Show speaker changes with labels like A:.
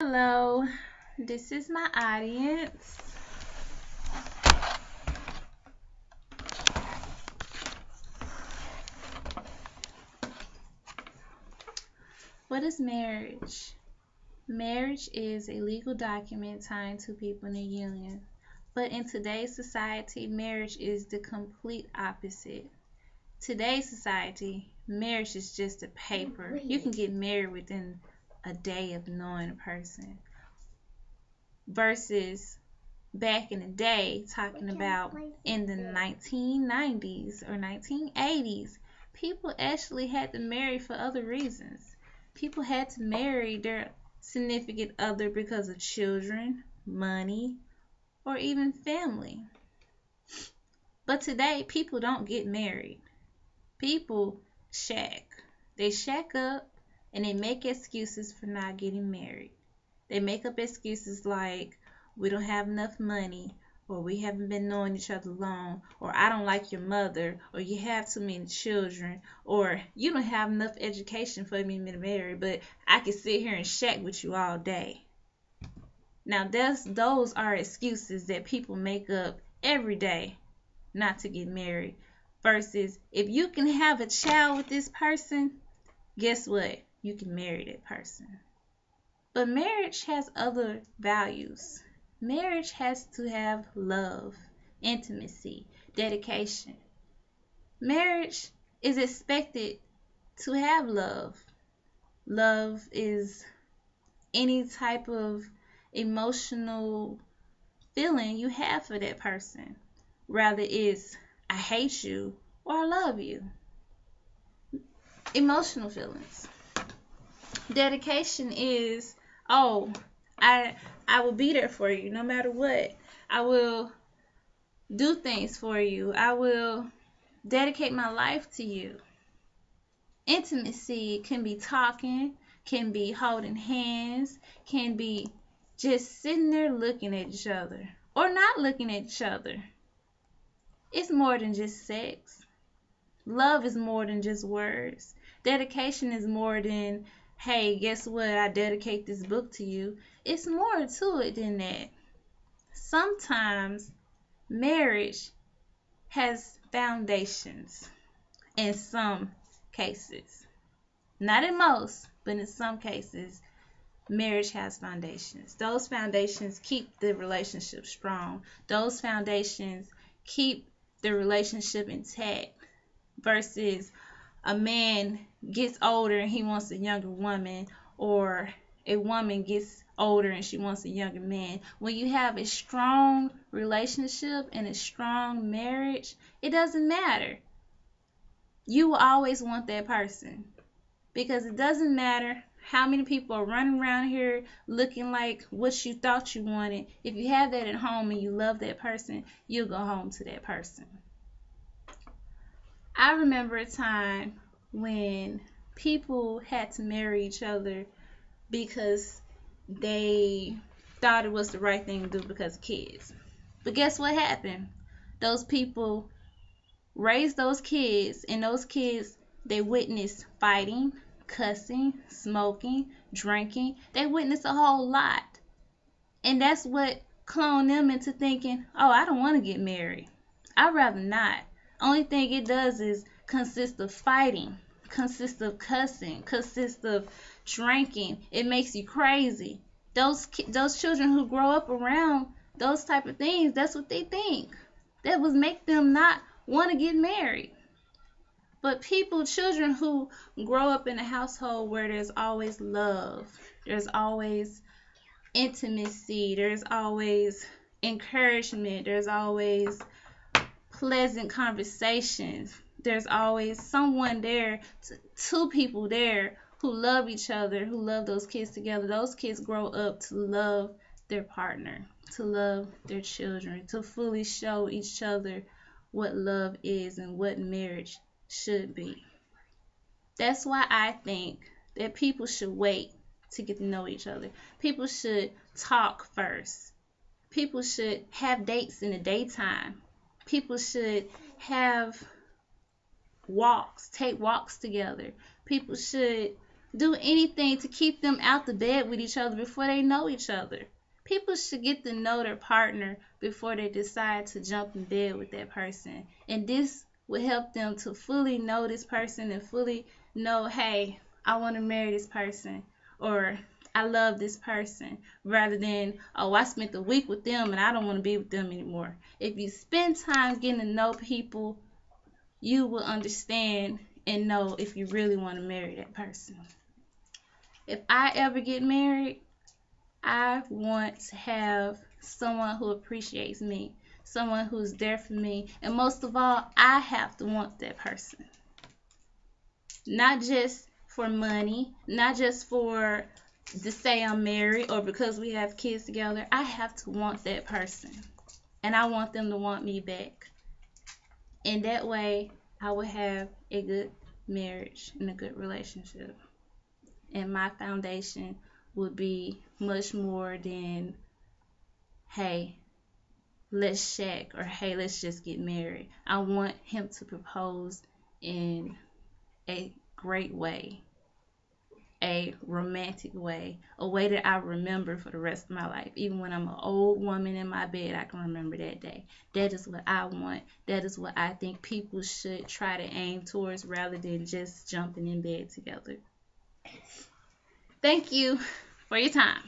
A: Hello, this is my audience. What is marriage? Marriage is a legal document tying two people in a union. But in today's society, marriage is the complete opposite. Today's society, marriage is just a paper. You can get married within a day of knowing a person. Versus back in the day, talking about in the 1990s or 1980s, people actually had to marry for other reasons. People had to marry their significant other because of children, money, or even family. But today, people don't get married. People shack. They shack up and they make excuses for not getting married. They make up excuses like, we don't have enough money, or we haven't been knowing each other long, or I don't like your mother, or you have too many children, or you don't have enough education for me to marry, but I can sit here and shack with you all day. Now, those are excuses that people make up every day not to get married. Versus, if you can have a child with this person, guess what? You can marry that person. But marriage has other values. Marriage has to have love, intimacy, dedication. Marriage is expected to have love. Love is any type of emotional feeling you have for that person. Rather it's I hate you or I love you. Emotional feelings. Dedication is, oh, I I will be there for you no matter what. I will do things for you. I will dedicate my life to you. Intimacy can be talking, can be holding hands, can be just sitting there looking at each other or not looking at each other. It's more than just sex. Love is more than just words. Dedication is more than, hey, guess what? I dedicate this book to you. It's more to it than that. Sometimes marriage has foundations in some cases. Not in most, but in some cases, marriage has foundations. Those foundations keep the relationship strong. Those foundations keep the relationship intact versus a man gets older and he wants a younger woman, or a woman gets older and she wants a younger man. When you have a strong relationship and a strong marriage, it doesn't matter. You will always want that person because it doesn't matter how many people are running around here looking like what you thought you wanted. If you have that at home and you love that person, you'll go home to that person. I remember a time when people had to marry each other because they thought it was the right thing to do because of kids. But guess what happened? Those people raised those kids, and those kids, they witnessed fighting, cussing, smoking, drinking. They witnessed a whole lot. And that's what cloned them into thinking, oh, I don't want to get married. I'd rather not. Only thing it does is consist of fighting, consist of cussing, consist of drinking. It makes you crazy. Those children who grow up around those type of things, that's what they think. That would make them not want to get married. But children who grow up in a household where there's always love, there's always intimacy, there's always encouragement, there's always pleasant conversations, there's always someone there, two people there who love each other, who love those kids together. Those kids grow up to love their partner, to love their children, to fully show each other what love is and what marriage should be. That's why I think that people should wait to get to know each other. People should talk first. People should have dates in the daytime. People should have walks, take walks together. People should do anything to keep them out the bed with each other before they know each other. People should get to know their partner before they decide to jump in bed with that person. And this will help them to fully know this person and fully know, hey, I want to marry this person, or I love this person, rather than, oh, I spent the week with them and I don't want to be with them anymore. If you spend time getting to know people, you will understand and know if you really want to marry that person. If I ever get married, I want to have someone who appreciates me, someone who's there for me, and most of all, I have to want that person. Not just for money, not just for to say I'm married or because we have kids together. I have to want that person, and I want them to want me back. And that way, I will have a good marriage and a good relationship. And my foundation would be much more than, hey, let's shack, or hey, let's just get married. I want him to propose in a great way, a romantic way, a way that I remember for the rest of my life. Even when I'm an old woman in my bed, I can remember that day. That is what I want. That is what I think people should try to aim towards rather than just jumping in bed together. Thank you for your time.